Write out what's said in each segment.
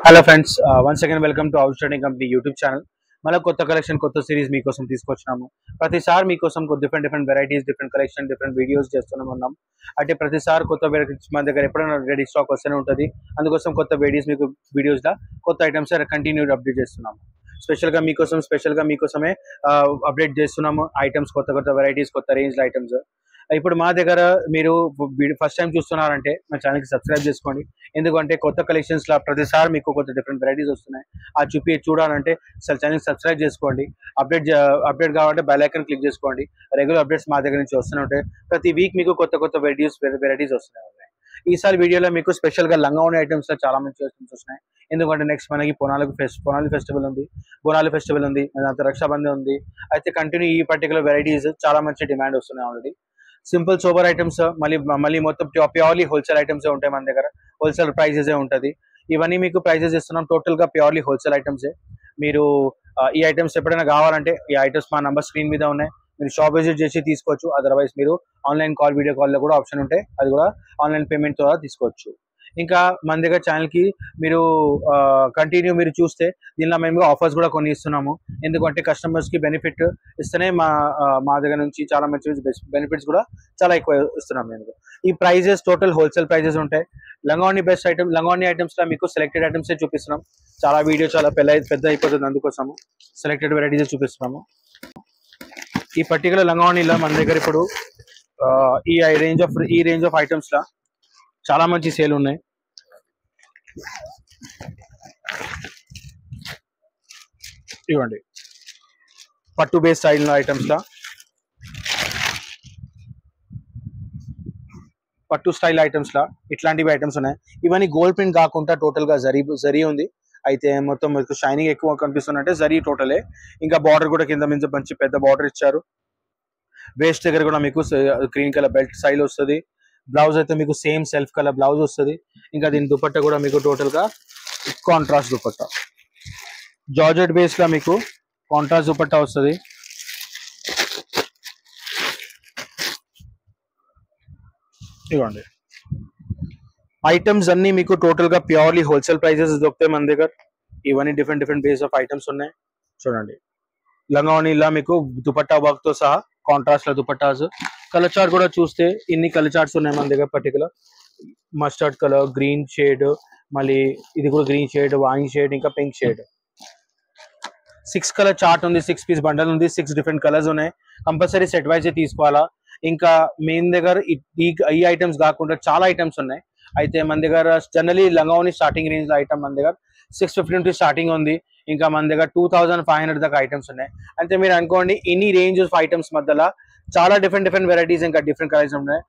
Hello friends, once again welcome to out standing company YouTube channel. మళ్ళీ కొత్త collection, కొత్త series మీకోసం తీసుకొచ్చినాము. ప్రతిసారి మీకోసం different varieties, different collection, different videos చేస్తూనే ఉన్నాం. అంటే ప్రతిసారి కొత్త వెరైటీస్ మన దగ్గర ఎప్పుడైనా రెడీ స్టాక్ వస్తూనే ఉంటుంది. అందుకోసం కొత్త వీడియోస్లో కొత్త ఐటమ్స్ కంటిన్యూడ్ అప్డేట్ చేస్తున్నాము. స్పెషల్గా మీకోసమే అప్డేట్ చేస్తున్నాము. ఐటమ్స్ కొత్త వెరైటీస్, కొత్త రేంజ్ల ఐటమ్స్. ఇప్పుడు మా దగ్గర మీరు ఫస్ట్ టైం చూస్తున్నారంటే మా ఛానల్కి సబ్స్క్రైబ్ చేసుకోండి. ఎందుకంటే కొత్త కలెక్షన్స్లో ప్రతిసారి మీకు కొత్త డిఫరెంట్ వెరైటీస్ వస్తున్నాయి. ఆ చూడాలంటే ఛానల్ సబ్స్క్రైబ్ చేసుకోండి. అప్డేట్ కావాలంటే బెల్ ఐకాన్ క్లిక్ చేసుకోండి. రెగ్యులర్ అప్డేట్స్ మా దగ్గర నుంచి వస్తూనే ఉంటాయి. ప్రతి వీక్ మీకు కొత్త వెరైటీస్ వస్తున్నాయి. ఈసారి వీడియోలో మీకు స్పెషల్గా లంగావోణి ఐటమ్స్లో చాలా మంచి ఐటమ్స్ వస్తున్నాయి. ఎందుకంటే నెక్స్ట్ మనకి పొనాలి ఫెస్టివల్ ఉంది, బోనాలి ఫెస్టివల్ ఉంది, దాంతో రక్షాబంధన్ ఉంది. అయితే కంటిన్యూ ఈ పర్టికులర్ వెరైటీస్ చాలా మంచి డిమాండ్ వస్తున్నాయి ఆల్రెడీ. సింపుల్ సోబర్ ఐటమ్స్, మళ్ళీ మొత్తం ప్యూర్లీ హోల్సేల్ ఐటమ్స్ ఉంటాయి మన దగ్గర. హోల్సేల్ ప్రైజెస్ ఉంటుంది. ఇవన్నీ మీకు ప్రైజెస్ ఇస్తున్నాం టోటల్గా ప్యూర్లీ హోల్సేల్ ఐటమ్సే. మీరు ఈ ఐటమ్స్ ఎప్పుడైనా కావాలంటే ఈ ఐటమ్స్ మా నంబర్ స్క్రీన్ మీద ఉన్నాయి. మీరు షాప్ విజిట్ చేసి తీసుకోవచ్చు. అదర్వైజ్ మీరు ఆన్లైన్ వీడియో కాల్లో కూడా ఆప్షన్ ఉంటాయి. అది కూడా ఆన్లైన్ పేమెంట్ ద్వారా తీసుకోవచ్చు. ఇంకా మన దగ్గర ఛానల్కి మీరు కంటిన్యూ మీరు చూస్తే దీనిలో మేము ఆఫర్స్ కూడా కొన్ని ఇస్తున్నాము. ఎందుకంటే కస్టమర్స్కి బెనిఫిట్ ఇస్తేనే మా దగ్గర నుంచి చాలా మంచి బెనిఫిట్స్ కూడా చాలా ఎక్కువ ఇస్తున్నాం. మేము ఈ ప్రైజెస్ టోటల్ హోల్సేల్ ప్రైజెస్ ఉంటాయి. లంగావోణి ఐటమ్స్లో మీకు సెలెక్టెడ్ ఐటమ్సే చూపిస్తున్నాం. చాలా వీడియో చాలా పెద్ద అయిపోతుంది, అందుకోసము సెలెక్టెడ్ వెరైటీస్ చూపిస్తున్నాము. ఈ పర్టికులర్ లంగావోణిలో మన దగ్గర ఇప్పుడు ఈ రేంజ్ ఆఫ్ ఐటమ్స్లో చాలా మంచి సేల్ ఉన్నాయి. ఇవ్వండి, పట్టు బేస్ స్టైల్ ఐటమ్స్లో పట్టు స్టైల్ ఐటమ్స్లో ఇట్లాంటివి ఐటమ్స్ ఉన్నాయి. ఇవన్నీ గోల్డ్ ప్రింట్ కాకుండా టోటల్గా జరీ ఉంది. అయితే మొత్తం మీకు షైనింగ్ ఎక్కువ కనిపిస్తున్నట్టే జరీ టోటలే. ఇంకా బార్డర్ కూడా కింద మీద మంచి పెద్ద బార్డర్ ఇచ్చారు. వేస్ట్ దగ్గర కూడా మీకు గ్రీన్ కలర్ బెల్ట్ స్టైల్ వస్తుంది. బ్లౌజ్ అయితే మీకు సేమ్ సెల్ఫ్ కలర్ బ్లౌజ్ వస్తుంది. ఇంకా దీని దుపట్టా కూడా మీకు టోటల్గా కాంట్రాస్ట్ దుపట్టా, జార్జెట్ బేస్లో మీకు కాంట్రాస్ట్ దుపట్టా వస్తుంది. ఇవ్వండి, ఐటమ్స్ అన్ని మీకు టోటల్గా ప్యూర్లీ హోల్సేల్ ప్రైజెస్ దొరుకుతాయి మన దగ్గర. ఇవన్నీ డిఫరెంట్ బేస్ ఆఫ్ ఐటమ్స్ ఉన్నాయి. చూడండి, లంగావోణిలా మీకు దుపట్టా వర్క్ తో సహా కాంట్రాస్ట్ లో దుపట్టాస్. కలర్ చార్ట్ కూడా చూస్తే ఇన్ని కలర్ చార్ట్స్ ఉన్నాయి మన దగ్గర. Particular mustard colour, green shade, మళ్ళీ ఇది కూడా గ్రీన్ షేడ్, వైన్ షేడ్, ఇంకా పింక్ షేడ్. 6 కలర్ చార్ట్ ఉంది, 6 పీస్ బండల్ ఉంది, 6 డిఫరెంట్ కలర్స్ ఉన్నాయి. కంపల్సరీ సెట్ వైజ్ తీసుకోవాలా. ఇంకా మెయిన్ దగ్గర ఈ ఐటమ్స్ కాకుండా చాలా ఐటమ్స్ ఉన్నాయి. అయితే మన దగ్గర జనరలీ లంగావోణి స్టార్టింగ్ రేంజ్ ఐటమ్ మన దగ్గర 650 నుంచి స్టార్టింగ్ ఉంది. ఇంకా మన దగ్గర 2500 దాకా ఐటమ్స్ ఉన్నాయి. అంటే మీరు అనుకోండి, ఇన్ని రేంజ్ ఆఫ్ ఐటమ్స్ మధ్యలో చాలా డిఫరెంట్ వెరైటీస్, ఇంకా డిఫరెంట్ కలర్స్ ఉన్నాయి.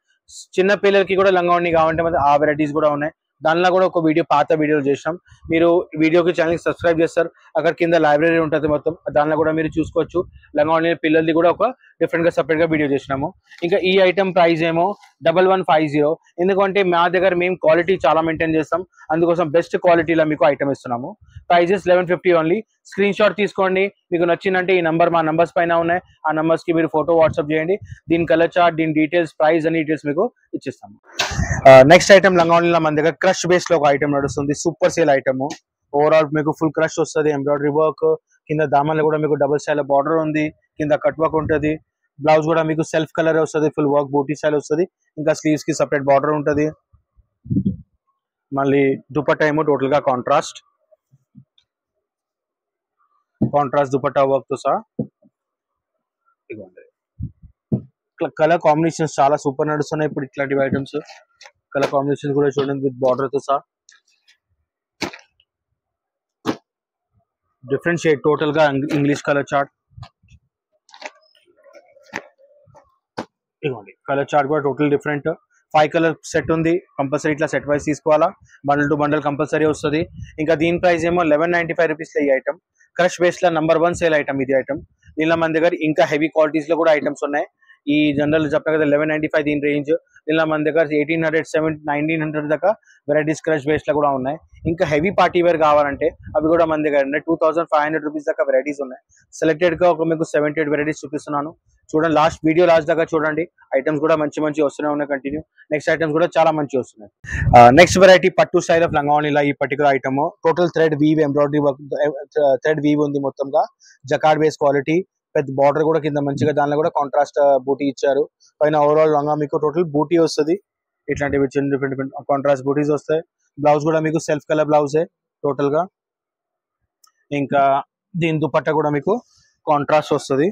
చిన్న పిల్లలకి కూడా లంగావోణి కావాలంటే ఆ వెరైటీస్ కూడా ఉన్నాయి. దానిలో కూడా ఒక పాత వీడియోలు చేసినాం. మీరు వీడియోకి ఛానల్కి సబ్స్క్రైబ్ చేస్తారు, అక్కడ కింద లైబ్రరీ ఉంటుంది మొత్తం, దానిలో కూడా మీరు చూసుకోవచ్చు. లంగావోణి పిల్లలది కూడా ఒక డిఫరెంట్గా సపరేట్గా వీడియో చేసినాము. ఇంకా ఈ ఐటమ్ ప్రైస్ ఏమో 1150. ఎందుకంటే మా దగ్గర మేము క్వాలిటీ చాలా మెయింటైన్ చేస్తాం, అందుకోసం బెస్ట్ క్వాలిటీలో మీకు ఐటమ్ ఇస్తున్నాము. Prices 1150 only. స్క్రీన్ షాట్ తీసుకోండి, మీకు నచ్చిందంటే ఈ మా నంబర్స్ పైన ఉన్నాయి, ఆ నంబర్స్కి మీరు ఫోటో వాట్సాప్ చేయండి. దీని కలర్ చార్ట్, దీని డీటెయిల్స్, ప్రైస్ అన్ని డీటెయిల్స్ మీకు ఇచ్చిస్తాము. నెక్స్ట్ ఐటమ్ లంగావోణిలో మన దగ్గర క్రష్ బేస్లో ఒక ఐటమ్ నడుస్తుంది. Super sale item. ఓవరాల్ మీకు ఫుల్ క్రష్ వస్తుంది, ఎంబ్రాయిడరీ వర్క్, కింద దామన్లో కూడా మీకు డబుల్ స్టైల్ బార్డర్ ఉంది, కింద కట్ వర్క్ ఉంటుంది. బ్లౌజ్ కూడా మీకు సెల్ఫ్ కలర్ వస్తుంది, ఫుల్ వర్క్ బూటీ స్టైల్ వస్తుంది. ఇంకా స్లీవ్స్ కి సపరేట్ బార్డర్ ఉంటుంది. మళ్ళీ దుపట్టా ఏమో టోటల్ గా కాంట్రాస్ట్ దుపట్టా వర్క్ తో సహా. కలర్ కాంబినేషన్స్ చాలా సూపర్ నడుస్తున్నాయి ఇప్పుడు ఇట్లాంటివి ఐటమ్స్. కలర్ కాంబినేషన్ కూడా చూడండి, విత్ బార్డర్ తో సహా డిఫరెంట్ షేడ్, టోటల్ గా ఇంగ్లీష్ కలర్ చార్ట్. ఇవ్వండి, కలర్ చార్ట్ కూడా టోటల్ డిఫరెంట్. 5 కలర్ సెట్ ఉంది. కంపల్సరీ ఇట్లా సెట్ వైజ్ తీసుకోవాలా. బండల్ టు బండల్ కంపల్సరీ వస్తుంది. ఇంకా దీని ప్రైస్ ఏమో 1195 రూపీస్ ఈ ఐటమ్. క్రష్ బేస్ లో నంబర్ 1 సేల్ ఐటమ్ ఇది ఐటమ్. దీనిలో మన దగ్గర ఇంకా హెవీ క్వాలిటీస్ లో కూడా ఐటమ్స్ ఉన్నాయి. ఈ జనరల్ చెప్పిన కదా 1195 దీని రేంజ్. దీనిలో మన దగ్గర 1800, 1900 దాకా వెరైటీస్ క్రష్ బేస్ లో కూడా ఉన్నాయి. ఇంకా హెవీ పార్టీ వేర్ కావాలంటే అవి కూడా మన దగ్గర 2500 రూపీస్ దాకా వెరైటీస్ ఉన్నాయి. సెలెక్టెడ్ గా ఒక మీకు 78 వెరైటీస్ చూపిస్తున్నాను. చూడండి, వీడియో లాస్ట్ దాకా చూడండి. ఐటమ్స్ కూడా మంచి మంచి వస్తూనే ఉన్నాయి కంటిన్యూ. నెక్స్ట్ ఐటమ్స్ కూడా చాలా మంచి వస్తున్నాయి. నెక్స్ట్ వెరైటీ పట్టు స్టైల్ ఆఫ్ లంగావోణిలా ఈ particular item total thread weave embroidery work, thread weave ఉంది మొత్తంగా. జకార్డ్ బేస్ క్వాలిటీ, పెద్ద బార్డర్ కూడా కింద మంచిగా, దానిలో కూడా కాంట్రాస్ట్ బూటీ ఇచ్చారు. పైన ఓవరాల్ లంగా మీకు టోటల్ బూటీ వస్తుంది. ఇట్లాంటివి చిన్న డిఫరెంట్ డిఫరెంట్ కాంట్రాస్ట్ బూటీస్ వస్తాయి. బ్లౌజ్ కూడా మీకు సెల్ఫ్ కలర్ బ్లౌజే టోటల్ గా. ఇంకా దీని దుపట్టా కూడా మీకు కాంట్రాస్ట్ వస్తుంది.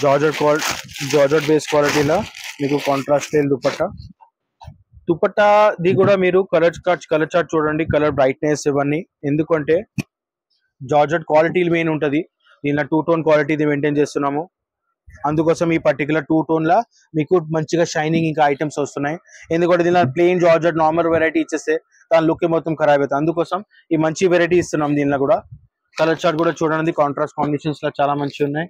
జార్జెట్ బేస్ క్వాలిటీలో మీకు కాంట్రాస్ట్ దుపట్టా ది కూడా మీరు కలర్ చార్ట్ చూడండి, కలర్ బ్రైట్నెస్ ఇవన్నీ. ఎందుకంటే జార్జెట్ క్వాలిటీ మెయిన్ ఉంటుంది. దీనిలో 2 టోన్ క్వాలిటీ మెయింటైన్ చేస్తున్నాము. అందుకోసం ఈ పర్టికులర్ 2 టోన్ లా మీకు మంచిగా షైనింగ్ ఇంకా ఐటమ్స్ వస్తున్నాయి. ఎందుకంటే దీనిలో ప్లెయిన్ జార్జెట్ నార్మల్ వెరైటీ ఇచ్చేస్తే దాని లుక్ మొత్తం ఖరాబ్ అవుతుంది. అందుకోసం ఈ మంచి వెరైటీ ఇస్తున్నాం. దీనిలో కూడా కలర్ చార్ట్ కూడా చూడండి, కాంట్రాస్ట్ కాంబినేషన్స్ లో చాలా మంచి ఉన్నాయి.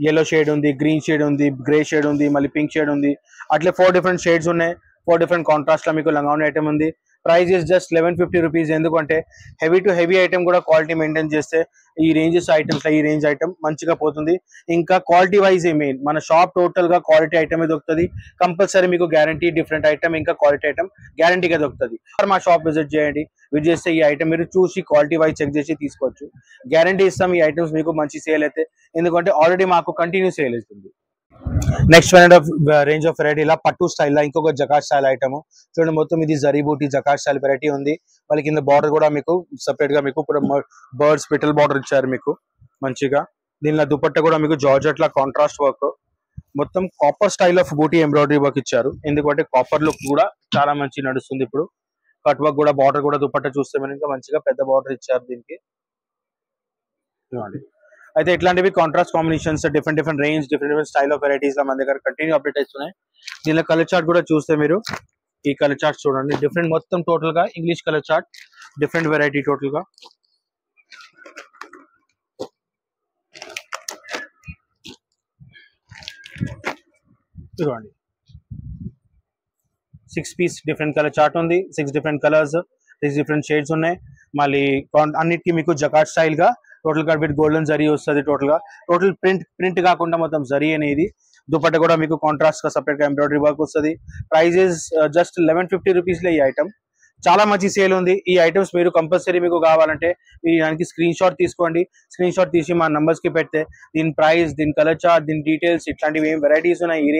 yellow షేడ్ ఉంది, గ్రీన్ షేడ్ ఉంది, గ్రే షేడ్ ఉంది, మళ్ళీ పింక్ షేడ్ ఉంది. అట్లే 4 డిఫరెంట్ షేడ్స్ ఉన్నాయి. 4 డిఫరెంట్ కాంట్రాస్ట్ లో మీకు లంగావోణి ఐటమ్ ఉంది. Price is just 1150 rupees. ఎందుకంటే హెవీ టు హెవీ ఐటమ్ కూడా క్వాలిటీ మెయింటైన్ చేస్తే ఈ రేంజెస్ ఐటమ్స్ ఈ రేంజ్ ఐటమ్ మంచిగా పోతుంది. ఇంకా క్వాలిటీ వైజ్ మెయిన్ మన షాప్ టోటల్ గా క్వాలిటీ ఐటమ్ దొరుకుతుంది. కంపల్సరీ మీకు గ్యారంటీ డిఫరెంట్ ఐటమ్ ఇంకా క్వాలిటీ ఐటమ్ గ్యారంటీగా దొరుకుతుంది. మా షాప్ విజిట్ చేయండి. విజిట్ చేస్తే ఈ ఐటమ్ మీరు చూసి క్వాలిటీ వైజ్ చెక్ చేసి తీసుకోవచ్చు. గ్యారంటీ ఇస్తాం ఈ ఐటమ్స్ మీకు మంచి సేల్ అయితే. ఎందుకంటే ఆల్రెడీ మాకు కంటిన్యూ సేల్ అవుతుంది. నెక్స్ట్ రేంజ్ ఆఫ్ వెరైటీ ఇలా పట్టు స్టైల్ ఇంకొక జకార్డ్ స్టైల్ ఐటమ్ చూడండి. మొత్తం ఇది జరీ బూటీ జకార్డ్ స్టైల్ వెరైటీ ఉంది. వాళ్ళ కింద బార్డర్ కూడా మీకు సెపరేట్ గా మీకు బర్డ్స్ పెటల్ బార్డర్ ఇచ్చారు మీకు మంచిగా. దీనిలో దుపట్టా కూడా మీకు జార్జెట్ లా కాంట్రాస్ట్ వర్క్, మొత్తం కాపర్ స్టైల్ ఆఫ్ బూటీ ఎంబ్రాయిడరీ వర్క్ ఇచ్చారు. ఎందుకంటే కాపర్ లుక్ కూడా చాలా మంచి నడుస్తుంది ఇప్పుడు. కట్ వర్క్ కూడా బార్డర్ కూడా దుపట్టా చూస్తే మనకి మంచిగా పెద్ద బార్డర్ ఇచ్చారు దీనికి. అయితే ఇట్లాంటివి contrast combinations different different range different style of varieties లో మన దగ్గర కంటిన్యూ అప్డేట్ అవుతున్నాయి. దీనిలో కలర్ చార్ట్ కూడా చూస్తే మీరు ఈ కలర్ చార్ట్ చూడండి, డిఫరెంట్ మొత్తం టోటల్ గా English colour chart, different variety total గా. చూడండి 6 పీస్ డిఫరెంట్ కలర్ చార్ట్ ఉంది. 6 డిఫరెంట్ కలర్స్, 6 డిఫరెంట్ షేడ్స్ ఉన్నాయి. మళ్ళీ అన్నిటికీ మీకు జకార్డ్ స్టైల్ గా టోటల్ గా విత్ గోల్డెన్ జరీ వస్తుంది. టోటల్ ప్రింట్ కాకుండా మొత్తం జరీ అనేది. దుపట్టా కూడా మీకు కాంట్రాస్ట్ గా సపరేట్ గా ఎంబ్రాయిడరీ వర్క్ వస్తుంది. ప్రైజెస్ జస్ట్ 1150 రూపీస్ లో ఈ ఐటమ్ చాలా మంచి సేల్ ఉంది. ఈ ఐటమ్స్ మీరు కంపల్సరీ మీకు కావాలంటే మీరు దానికి స్క్రీన్ షాట్ తీసుకోండి. స్క్రీన్ షాట్ తీసి మా నంబర్స్ కి పెడితే దీని ప్రైస్, దీని కలర్ చార్ట్, దీని డీటెయిల్స్, ఇట్లాంటివి ఏం వెరైటీస్ ఉన్నాయి ఈ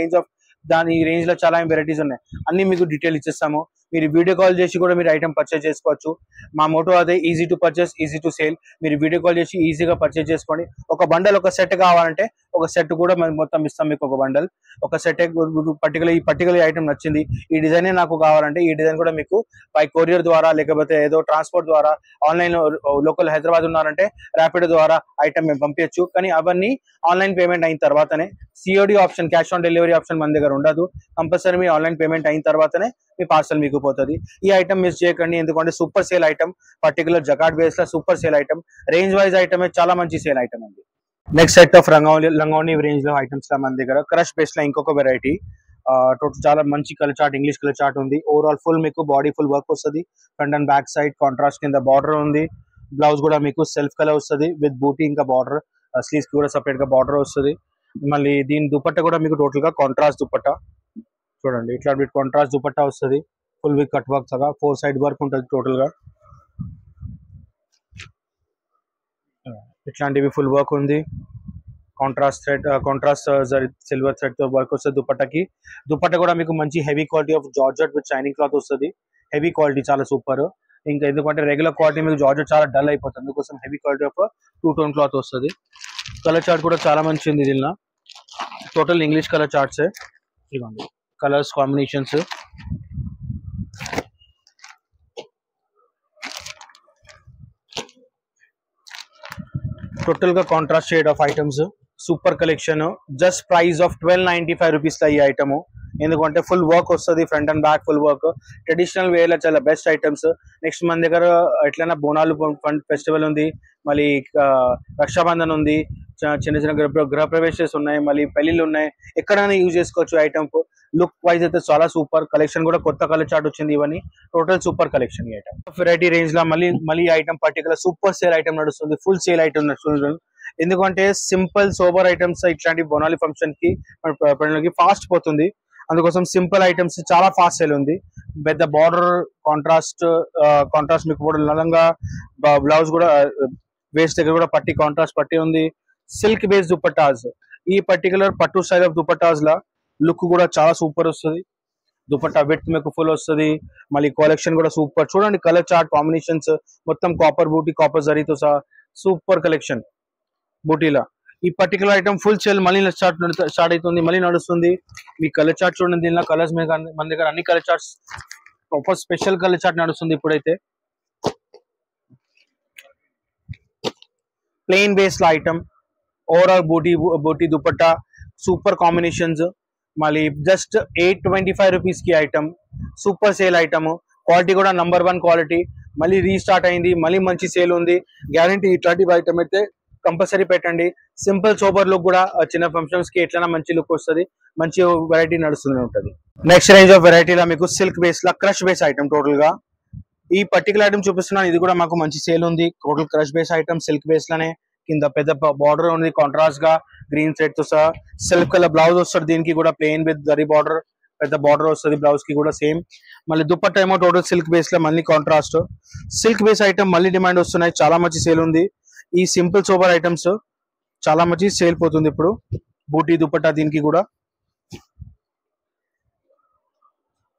రేంజ్ లో చాలా వెరైటీస్ ఉన్నాయి. అన్ని మీకు డీటెయిల్ ఇచ్చేస్తాము. మీరు వీడియో కాల్ చేసి కూడా మీరు ఐటమ్ పర్చేస్ చేసుకోవచ్చు. మా మోటో అదే, easy to purchase easy to sale. మీరు వీడియో కాల్ చేసి ఈజీగా పర్చేస్ చేసుకోండి. ఒక బండల్ ఒక సెట్ కావాలంటే ఒక సెట్ కూడా మొత్తం ఇస్తాం మీకు. ఒక బండల్ ఒక సెట్ ఈ పర్టికులర్ ఐటమ్ నచ్చింది, ఈ డిజైన్ నాకు కావాలంటే ఈ డిజైన్ కూడా మీకు బై కొరియర్ ద్వారా లేకపోతే ఏదో ట్రాన్స్పోర్ట్ ద్వారా ఆన్లైన్ లోకల్ హైదరాబాద్ ఉన్నారంటే ర్యాపిడో ద్వారా ఐటమ్ మేము పంపించచ్చు. కానీ అవన్నీ ఆన్లైన్ పేమెంట్ అయిన తర్వాతనే. COD option, cash on delivery option మన దగ్గర ఉండదు. కంపల్సరీ మీ ఆన్లైన్ పేమెంట్ అయిన తర్వాతనే మీ పార్సల్ మీకు పోతుంది. ఈ ఐటమ్ మిస్ చేయకండి, ఎందుకంటే super sale item, particular jacquard base లో super sale item, range wise item చాలా మంచి సేల్ ఐటమ్ ఉంది. నెక్స్ట్ సెట్ ఆఫ్ లంగావోణి రేంజ్ లో ఐటమ్స్ లో మన దగ్గర క్రష్ బేస్ లో ఇంకొక వెరైటీ టోటల్ చాలా మంచి colour chart, English colour chart ఉంది. ఓవరాల్ ఫుల్ మీకు బాడీ ఫుల్ వర్క్ వస్తుంది. Front and back side contrast కింద బార్డర్ ఉంది. బ్లౌజ్ కూడా మీకు సెల్ఫ్ కలర్ వస్తుంది విత్ బూటీ ఇంకా బార్డర్, స్లీవ్స్ కూడా సపరేట్ గా బార్డర్ వస్తుంది. మళ్ళీ దీని దుపట్టా కూడా మీకు టోటల్ గా కాంట్రాస్ట్ దుపట్టా చూడండి. ఇట్లా కాంట్రాస్ట్ దుపట్టా వస్తుంది. ఫుల్ విత్ కట్ వర్క్ సగా 4 సైడ్ వర్క్ ఉంటుంది టోటల్ గా. ఇట్లాంటివి ఫుల్ వర్క్ ఉంది. కాంట్రాస్ట్ సిల్వర్ థ్రెడ్ తో వర్క్ వస్తుంది దుపట్టాకి. దుపట్టా కూడా మీకు మంచి heavy quality of georgette with shining cloth వస్తుంది. హెవీ క్వాలిటీ చాలా సూపర్. ఇంకా ఎందుకంటే రెగ్యులర్ క్వాలిటీ మీకు జార్జెట్ చాలా డల్ అయిపోతుంది, అందుకోసం heavy quality of 2 tone cloth వస్తుంది. కలర్ చార్ట్ కూడా చాలా మంచి ఉంది. దీనిలో టోటల్ ఇంగ్లీష్ కలర్ చార్ట్స్, ఇవ్వండి కలర్స్ కాంబినేషన్స్. టోటల్ గా contrast shade of items, super collection. Just price of 1295 rupees ఈ ఐటమ్. ఎందుకంటే ఫుల్ వర్క్ వస్తుంది, front and back full work. Traditional wear లో చాలా బెస్ట్ ఐటమ్స్. నెక్స్ట్ మన దగ్గర ఎట్లైనా బోనాలు ఫెస్టివల్ ఉంది, మళ్ళీ రక్షాబంధన్ ఉంది, చిన్న చిన్న గృహప్రవేశాలు ఉన్నాయి, మళ్ళీ పెళ్లిళ్ళు ఉన్నాయి, ఎక్కడైనా యూజ్ చేసుకోవచ్చు ఐటమ్. లుక్ వైజ్ అయితే చాలా సూపర్ కలెక్షన్, కూడా కొత్త కలర్ చార్ట్ వచ్చింది. ఇవన్నీ టోటల్ సూపర్ కలెక్షన్. ఈ ఐటమ్ వెరైటీ రేంజ్ లో మళ్ళీ item particular super sale item నడుస్తుంది, ఫుల్ సేల్ ఐటమ్ నడుస్తుంది. ఎందుకంటే సింపుల్ సోబర్ ఐటమ్స్ ఇట్లాంటి బొనాలి ఫంక్షన్ కి ఫాస్ట్ పోతుంది, అందుకోసం సింపుల్ ఐటమ్స్ చాలా ఫాస్ట్ సేల్ ఉంది. పెద్ద బార్డర్ కాంట్రాస్ట్ మీకు కూడా నలంగా బ్లౌజ్ కూడా వేస్ట్ దగ్గర కూడా పట్టి కాంట్రాస్ట్ పట్టి ఉంది. సిల్క్ బేస్ దుపట్టాస్, ఈ పర్టికులర్ పట్టు style of dupattas law look కూడా చాలా సూపర్ వస్తుంది. దుపట్టా విత్ మీకు ఫుల్ వస్తుంది, మళ్ళీ కలెక్షన్ కూడా సూపర్. చూడండి కలర్ చార్ట్ కాంబినేషన్స్ మొత్తం కాపర్ బూటీ, కాపర్ జరీతో సహా సూపర్ కలెక్షన్ బూటీలా. ఈ పర్టికులర్ ఐటమ్ ఫుల్ సేల్ మళ్ళీ స్టార్ట్ అవుతుంది, మళ్ళీ నడుస్తుంది. మీ కలర్ చార్ట్ చూడండి, దీనిలో కలర్స్ మీద మన దగ్గర అన్ని colour charts proper special colour chart నడుస్తుంది. ఇప్పుడైతే ప్లెయిన్ బేస్ లా ఐటమ్, ఓవరాల్ బూటీ దుపట్టా సూపర్ కాంబినేషన్స్, మళ్ళీ జస్ట్ 825 రూపీస్ కి item, super sale item. Quality కూడా #1 క్వాలిటీ, మళ్ళీ రీస్టార్ట్ అయింది, మళ్ళీ మంచి సేల్ ఉంది, గ్యారంటీ. ఇట్లాంటి ఐటమ్ అయితే కంపల్సరీ పెట్టండి. సింపుల్ సోబర్ లుక్ కూడా చిన్న ఫంక్షన్స్ కి ఎట్లైనా మంచి లుక్ వస్తుంది, మంచి వెరైటీ నడుస్తూనే ఉంటుంది. నెక్స్ట్ రేంజ్ ఆఫ్ వెరైటీలో మీకు సిల్క్ బేస్ లా క్రష్ బేస్ ఐటమ్. టోటల్ గా ఈ పర్టికులర్ ఐటమ్ చూపిస్తున్నాను, ఇది కూడా మాకు మంచి సేల్ ఉంది. Total crush base item, silk base లోనే కింద పెద్ద బార్డర్ ఉంది కాంట్రాస్ట్ గా గ్రీన్ థ్రెడ్ తో సహా. సిల్క్ కలర్ బ్లౌజ్ వస్తుంది, దీనికి కూడా ప్లెయిన్ విత్ జరీ బార్డర్, పెద్ద బార్డర్ వస్తుంది బ్లౌజ్ కి కూడా సేమ్. మళ్ళీ దుపట్టా ఏమో టోటల్ సిల్క్ బేస్ లో మళ్ళీ కాంట్రాస్ట్. సిల్క్ బేస్ ఐటమ్ మళ్ళీ డిమాండ్ వస్తున్నాయి, చాలా మంచి సేల్ ఉంది. ఈ సింపుల్ సోబర్ ఐటమ్స్ చాలా మంచి సేల్ పోతుంది ఇప్పుడు. బూటీ దుపట్టా దీనికి కూడా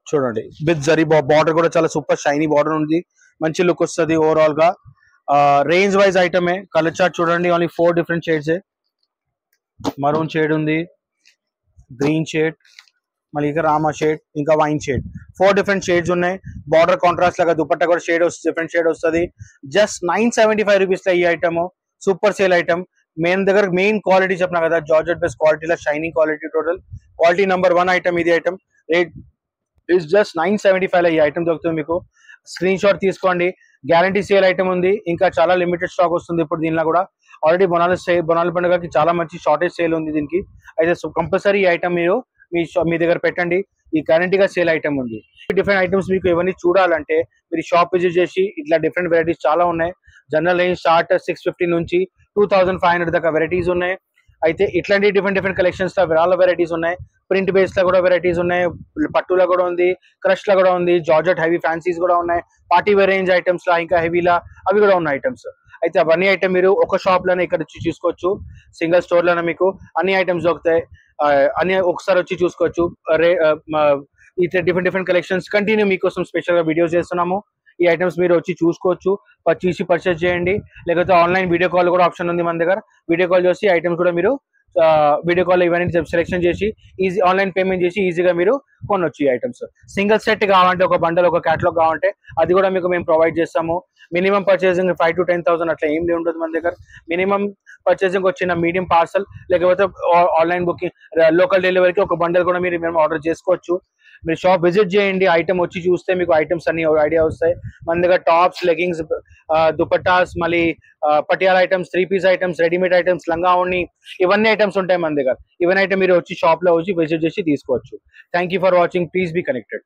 చూడండి విత్ జరీ బార్డర్ కూడా చాలా సూపర్ షైనీ బార్డర్ ఉంది, మంచి లుక్ వస్తుంది ఓవరాల్ గా. రేంజ్ వైజ్ ఐటమే. కలర్ చార్ట్ చూడండి, only 4 different shades. Maroon shade ఉంది, గ్రీన్ షేడ్, మళ్ళీ ఇంకా రామా షేడ్, ఇంకా వైన్ షేడ్, 4 డిఫరెంట్ షేడ్స్ ఉన్నాయి. బార్డర్ కాంట్రాస్ట్ లాగా దుపట్టా కూడా డిఫరెంట్ షేడ్ వస్తుంది. జస్ట్ 975 రూపీస్ లో ఈ item super sale item. Main quality చెప్పినా కదా, జార్జెట్ బేస్ క్వాలిటీలో shining quality, total quality #1 item ఇది. ఐటమ్ రేట్ ఇస్ జస్ట్ 975 లో ఈ ఐటమ్ దొరుకుతుంది మీకు. స్క్రీన్ షాట్ తీసుకోండి, గ్యారంటీ సేల్ ఐటమ్ ఉంది, ఇంకా చాలా లిమిటెడ్ స్టాక్ వస్తుంది ఇప్పుడు దీనిలో కూడా. ఆల్రెడీ బొనాలి పండుగకి చాలా మంచి షార్టేజ్ సేల్ ఉంది దీనికి. అయితే కంపల్సరీ ఈ ఐటమ్ మీరు మీ దగ్గర పెట్టండి, ఈ గ్యారంటీగా సేల్ ఐటమ్ ఉంది. డిఫరెంట్ ఐటమ్స్ మీకు ఇవన్నీ చూడాలంటే మీరు షాప్ విజిట్ చేసి, ఇట్లా డిఫరెంట్ వెరైటీస్ చాలా ఉన్నాయి. జనరల్ రేంజ్ స్టార్ట్ 650 నుంచి 2500 దాకా వెరైటీస్ ఉన్నాయి. అయితే ఇట్లాంటి డిఫరెంట్ కలెక్షన్స్ లో చాలా వెరైటీస్ ఉన్నాయి. ప్రింట్ బేస్ లో కూడా వెరైటీస్ ఉన్నాయి, పట్టులో కూడా ఉంది, క్రష్ లో కూడా ఉంది, జార్జెట్ హెవీ ఫ్యాన్సీస్ కూడా ఉన్నాయి, పార్టీ వేర్ రేంజ్ ఐటమ్స్ లా ఇంకా హెవీలా అవి కూడా ఉన్నాయి ఐటమ్స్. అయితే అవన్నీ ఐటమ్ మీరు ఒక షాప్ లోనే ఇక్కడ వచ్చి చూసుకోవచ్చు, సింగిల్ స్టోర్ లోనే మీకు అన్ని ఐటమ్స్ దొరుకుతాయి. అన్ని ఒకసారి వచ్చి చూసుకోవచ్చు. ఇట్లా డిఫరెంట్ కలెక్షన్స్ కంటిన్యూ మీకోసం స్పెషల్ గా వీడియోస్ చేస్తున్నాము. ఈ ఐటమ్స్ మీరు వచ్చి చూసుకోవచ్చు, చూసి పర్చేస్ చేయండి. లేకపోతే ఆన్లైన్ వీడియో కాల్ కూడా ఆప్షన్ ఉంది మన దగ్గర. వీడియో కాల్ చేసి ఐటమ్స్ కూడా మీరు వీడియో కాల్ ఇవన్నీ సెలెక్షన్ చేసి ఈజీ ఆన్లైన్ పేమెంట్ చేసి ఈజీగా మీరు కొనొచ్చు ఈ ఐటమ్స్. సింగిల్ సెట్ కావాలంటే, ఒక బండల్ ఒక క్యాటలాగ్ కావాలంటే అది కూడా మీకు మేము ప్రొవైడ్ చేస్తాము. మినిమం పర్చేసింగ్ 5 to 10,000 అట్లా ఏం ఉండదు మన దగ్గర. మినిమం పర్చేసింగ్ వచ్చిన మీడియం పార్సల్, లేకపోతే ఆన్లైన్ బుకింగ్ లోకల్ డెలివరీకి ఒక బండల్ కూడా మీరు మేము ఆర్డర్ చేసుకోవచ్చు. మీరు షాప్ విజిట్ చేయండి, ఐటమ్ వచ్చి చూస్తే మీకు ఐటమ్స్ అన్ని ఐడియా వస్తాయి. మన దగ్గర టాప్స్, లెగ్గింగ్స్, దుపట్టాస్, మళ్ళీ Patiala items, 3-piece items, readymade items, లంగా ఓణి, ఇవన్నీ ఐటమ్స్ ఉంటాయి మన దగ్గర. ఇవన్నీ ఐటమ్ మీరు వచ్చి షాప్ లో వచ్చి విజిట్ చేసి తీసుకోవచ్చు. Thank you for watching. Please be connected.